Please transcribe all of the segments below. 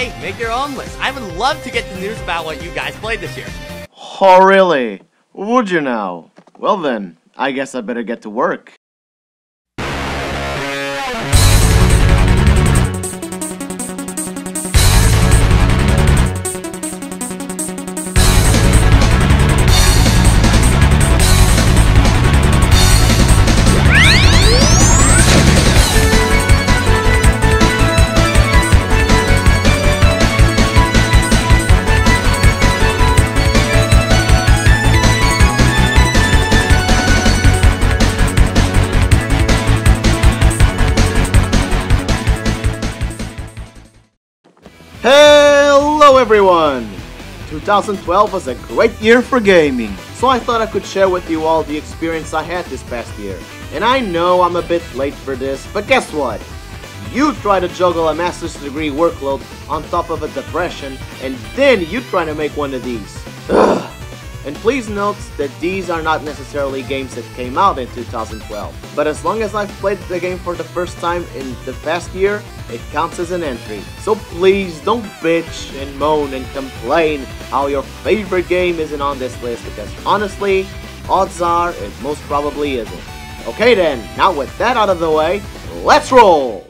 Hey, make your own list. I would love to get the news about what you guys played this year. Oh, really? Would you now? Well then, I guess I better get to work. Hello everyone! 2012 was a great year for gaming, so I thought I could share with you all the experience I had this past year. And I know I'm a bit late for this, but guess what? You try to juggle a master's degree workload on top of a depression, and then you try to make one of these. Ugh. And please note that these are not necessarily games that came out in 2012. But as long as I've played the game for the first time in the past year, it counts as an entry. So please don't bitch and moan and complain how your favorite game isn't on this list, because honestly, odds are it most probably isn't. Okay then, now with that out of the way, let's roll!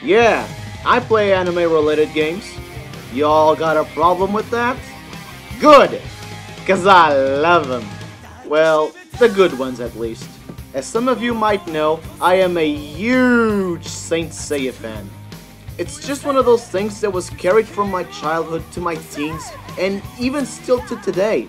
Yeah, I play anime-related games. Y'all got a problem with that? Good! Cause I love them. Well, the good ones at least. As some of you might know, I am a huge Saint Seiya fan. It's just one of those things that was carried from my childhood to my teens, and even still to today.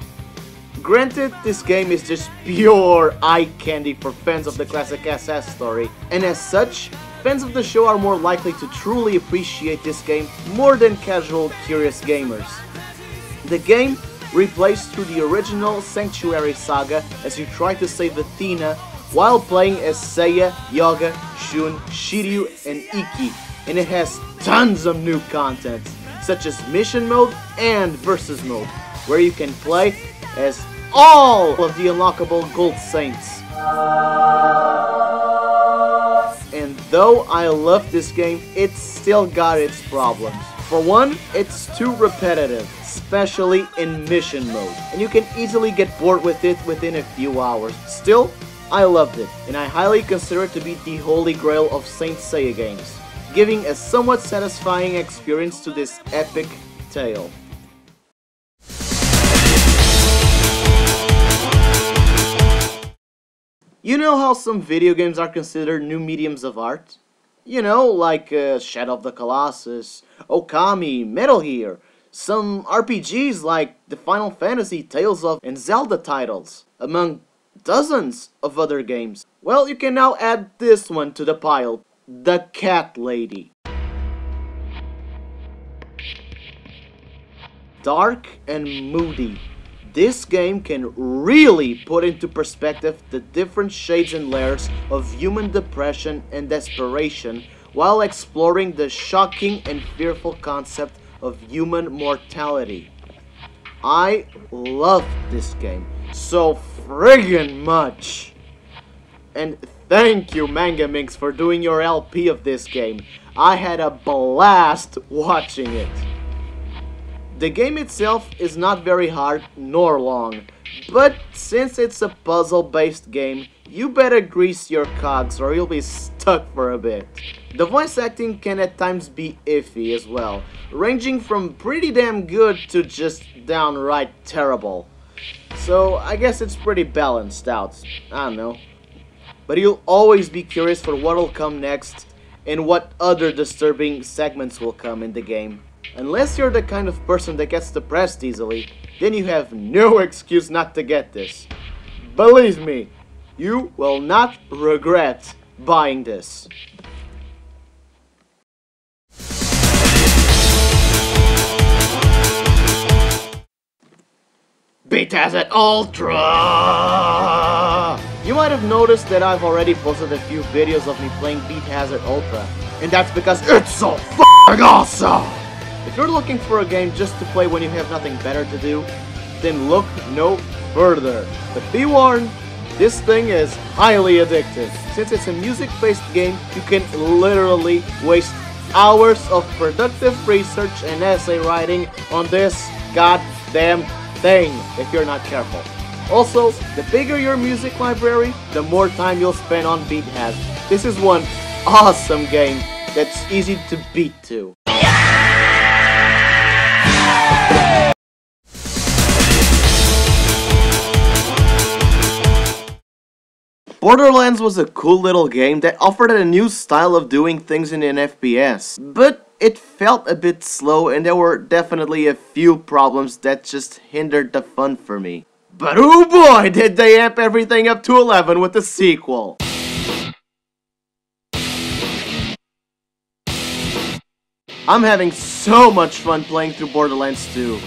Granted, this game is just pure eye candy for fans of the classic SS story, and as such, fans of the show are more likely to truly appreciate this game more than casual, curious gamers. The game replays through the original Sanctuary saga as you try to save Athena while playing as Seiya, Yoga, Shun, Shiryu, and Ikki, and it has tons of new content, such as Mission Mode and Versus Mode, where you can play as all of the unlockable Gold Saints. And though I love this game, it's still got its problems. For one, it's too repetitive, especially in mission mode, and you can easily get bored with it within a few hours. Still, I loved it, and I highly consider it to be the holy grail of Saint Seiya games, giving a somewhat satisfying experience to this epic tale. You know how some video games are considered new mediums of art? You know, like Shadow of the Colossus, Okami, Metal Gear, some RPGs like the Final Fantasy, Tales of, and Zelda titles, among dozens of other games. Well, you can now add this one to the pile, The Cat Lady. Dark and moody, this game can really put into perspective the different shades and layers of human depression and desperation while exploring the shocking and fearful concept of human mortality. I love this game so friggin' much. And thank you Manga Minx for doing your LP of this game. I had a blast watching it. The game itself is not very hard nor long, but since it's a puzzle-based game, you better grease your cogs or you'll be stuck for a bit. The voice acting can at times be iffy as well, ranging from pretty damn good to just downright terrible. So I guess it's pretty balanced out, I don't know. But you'll always be curious for what'll come next and what other disturbing segments will come in the game. Unless you're the kind of person that gets depressed easily, then you have no excuse not to get this. Believe me, you will not regret buying this. Beat Hazard Ultra! You might have noticed that I've already posted a few videos of me playing Beat Hazard Ultra, and that's because it's so f***ing awesome! If you're looking for a game just to play when you have nothing better to do, then look no further. But be warned, this thing is highly addictive. Since it's a music-based game, you can literally waste hours of productive research and essay writing on this goddamn thing if you're not careful. Also, the bigger your music library, the more time you'll spend on Beat Hazard. This is one awesome game that's easy to beat to. Borderlands was a cool little game that offered a new style of doing things in an FPS, but it felt a bit slow and there were definitely a few problems that just hindered the fun for me. But oh boy, did they amp everything up to 11 with the sequel! I'm having so much fun playing through Borderlands 2.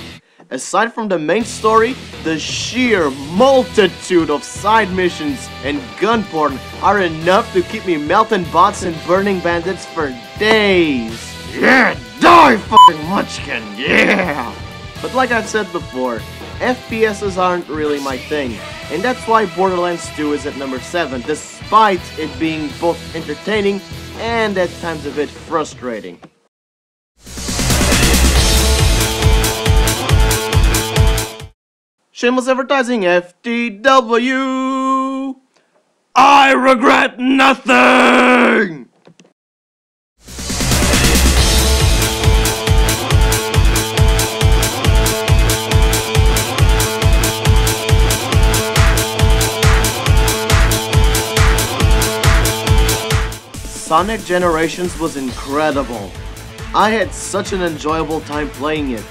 Aside from the main story, the sheer multitude of side missions and gun porn are enough to keep me melting bots and burning bandits for days. Yeah, die fucking Munchkin, yeah! But like I've said before, FPSs aren't really my thing, and that's why Borderlands 2 is at number 7, despite it being both entertaining and at times a bit frustrating. Shameless advertising, FTW! I regret nothing! Sonic Generations was incredible. I had such an enjoyable time playing it.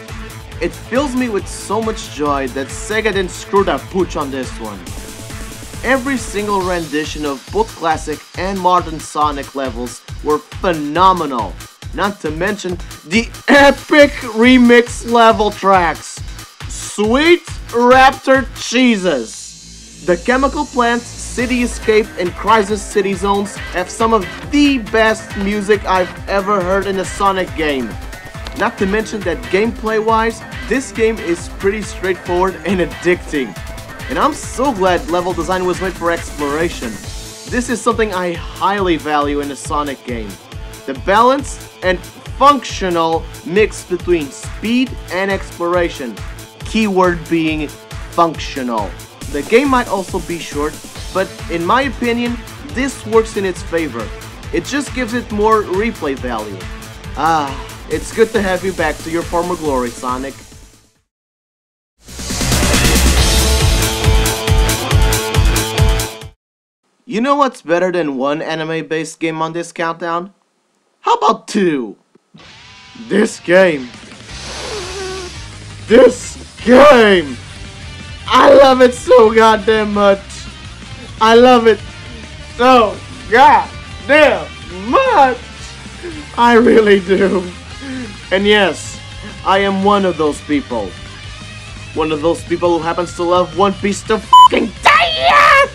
It fills me with so much joy that Sega didn't screw the pooch on this one. Every single rendition of both classic and modern Sonic levels were phenomenal. Not to mention the epic remix level tracks. Sweet Raptor cheeses. The Chemical Plant, City Escape, and Crisis City Zones have some of the best music I've ever heard in a Sonic game. Not to mention that gameplay-wise, this game is pretty straightforward and addicting. And I'm so glad level design was made for exploration. This is something I highly value in a Sonic game. The balance and functional mix between speed and exploration. Keyword being functional. The game might also be short, but in my opinion, this works in its favor. It just gives it more replay value. It's good to have you back to your former glory, Sonic. You know what's better than one anime-based game on this countdown? How about two? This game. I love it so goddamn much. I love it so goddamn much. I really do. And yes, I am one of those people. One of those people who happens to love One Piece to fucking death!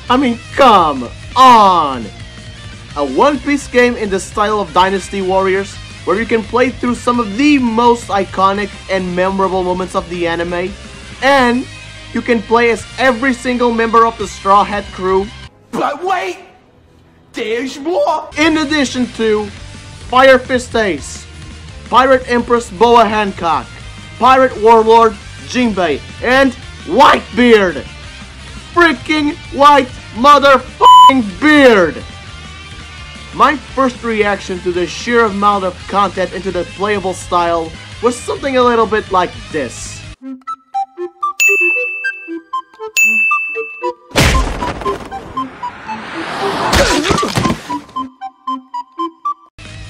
I mean, come on! A One Piece game in the style of Dynasty Warriors, where you can play through some of the most iconic and memorable moments of the anime, and you can play as every single member of the Straw Hat crew. But wait! There's more! In addition to Fire Fist Ace, Pirate Empress Boa Hancock, Pirate Warlord Jinbei, and Whitebeard! Freaking white motherfucking beard! My first reaction to the sheer amount of content into the playable style was something a little bit like this.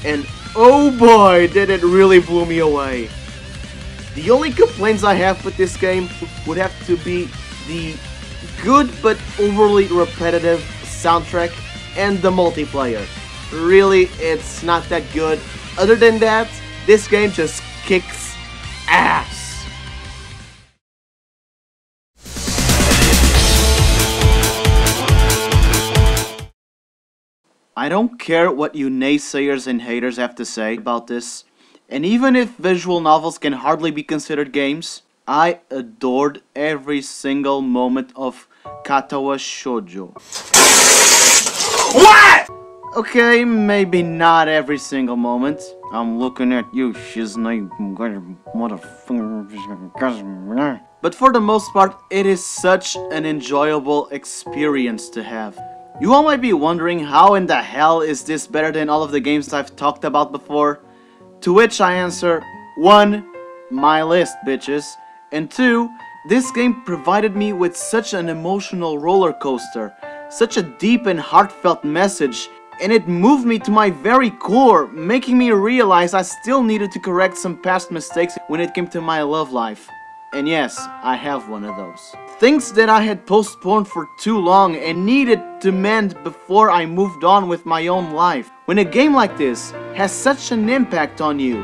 And oh boy, did it really blow me away. The only complaints I have with this game would have to be the good but overly repetitive soundtrack and the multiplayer. Really, it's not that good. Other than that, this game just kicks ass. I don't care what you naysayers and haters have to say about this, and even if visual novels can hardly be considered games, I adored every single moment of Katawa Shoujo. What? Okay, maybe not every single moment. I'm looking at you, Shiznai, motherfucker. But for the most part, it is such an enjoyable experience to have. You all might be wondering how in the hell is this better than all of the games I've talked about before? To which I answer, 1. My list, bitches. And 2. This game provided me with such an emotional roller coaster, such a deep and heartfelt message, and it moved me to my very core, making me realize I still needed to correct some past mistakes when it came to my love life. And yes, I have one of those. Things that I had postponed for too long and needed to mend before I moved on with my own life. When a game like this has such an impact on you,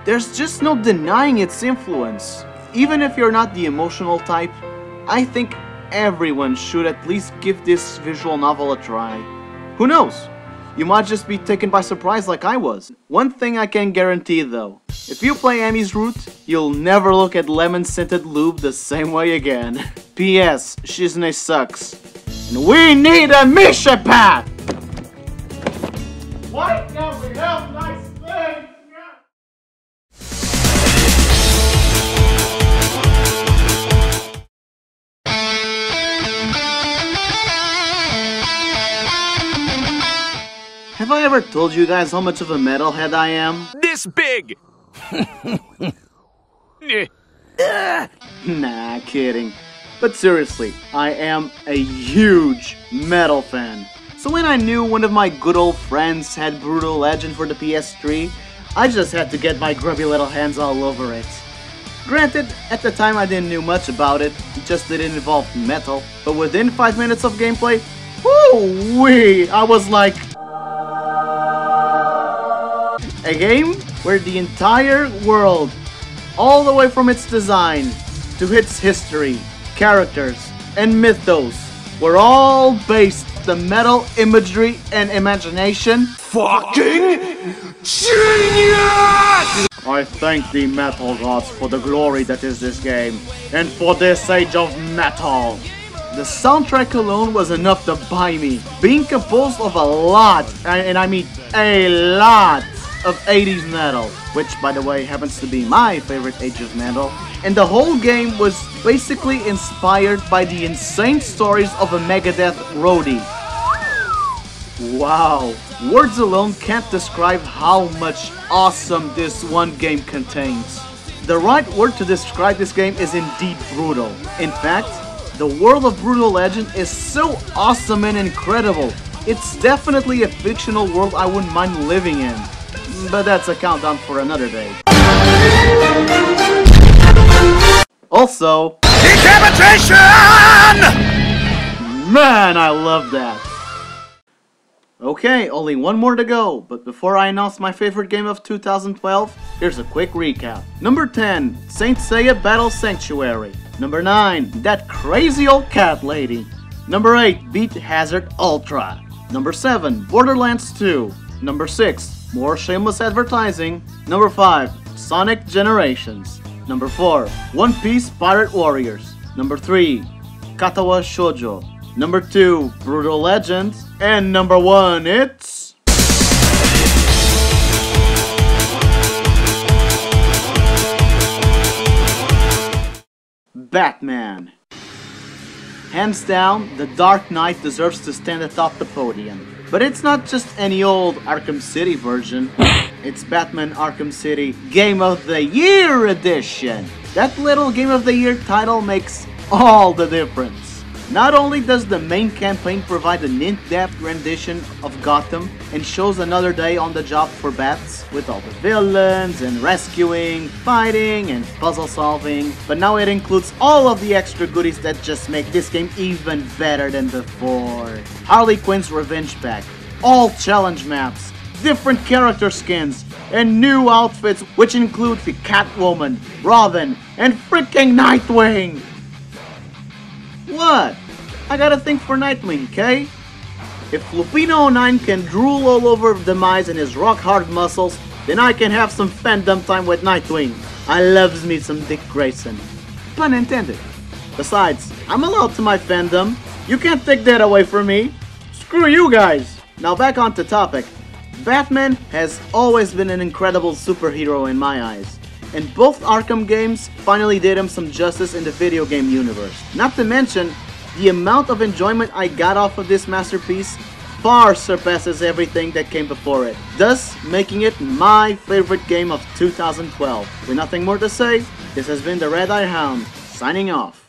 there's just no denying its influence. Even if you're not the emotional type, I think everyone should at least give this visual novel a try. Who knows? You might just be taken by surprise like I was. One thing I can guarantee though, if you play Amy's Route, you'll never look at lemon-scented lube the same way again. P.S. Shizune sucks. And we need a Misha Pack! Why can't we have nice things? Have I ever told you guys how much of a metalhead I am? This big! Nah, kidding. But seriously, I am a huge metal fan. So when I knew one of my good old friends had Brutal Legend for the PS3, I just had to get my grubby little hands all over it. Granted, at the time I didn't know much about it, it just didn't involve metal, but within 5 minutes of gameplay, whoo-wee, I was like... A game where the entire world, all the way from its design to its history, characters, and mythos, were all based on the metal imagery and imagination. Fucking genius! I thank the metal gods for the glory that is this game, and for this age of metal. The soundtrack alone was enough to buy me, being composed of a lot, and I mean a lot, of 80s metal, which by the way happens to be my favorite age of metal, and the whole game was basically inspired by the insane stories of a Megadeth roadie. Wow, words alone can't describe how much awesome this one game contains. The right word to describe this game is indeed brutal. In fact, the world of Brutal Legend is so awesome and incredible. It's definitely a fictional world I wouldn't mind living in. But that's a countdown for another day. Also, Decapitation! Man, I love that. Okay, only one more to go, but before I announce my favorite game of 2012, here's a quick recap. Number 10, Saint Seiya Battle Sanctuary. Number 9, That Crazy Old Cat Lady. Number 8, Beat Hazard Ultra. Number 7, Borderlands 2. Number 6, more shameless advertising. Number 5, Sonic Generations. Number 4, One Piece Pirate Warriors. Number 3, Katawa Shoujo. Number 2, Brutal Legend. And number 1, it's... Batman. Hands down, The Dark Knight deserves to stand atop the podium. But it's not just any old Arkham City version, it's Batman Arkham City Game of the Year Edition! That little Game of the Year title makes all the difference. Not only does the main campaign provide an in-depth rendition of Gotham and shows another day on the job for Bats, with all the villains and rescuing, fighting and puzzle solving, but now it includes all of the extra goodies that just make this game even better than before. Harley Quinn's Revenge Pack, all challenge maps, different character skins, and new outfits which include the Catwoman, Robin, and freaking Nightwing! What? I got a thing for Nightwing, okay? If Lupino09 can drool all over Demise and his rock-hard muscles, then I can have some fandom time with Nightwing. I loves me some Dick Grayson. Pun intended. Besides, I'm allowed to my fandom. You can't take that away from me. Screw you guys. Now back on to topic. Batman has always been an incredible superhero in my eyes. And both Arkham games finally did him some justice in the video game universe. Not to mention, the amount of enjoyment I got off of this masterpiece far surpasses everything that came before it, thus making it my favorite game of 2012. With nothing more to say, this has been the Red Eye Hound, signing off.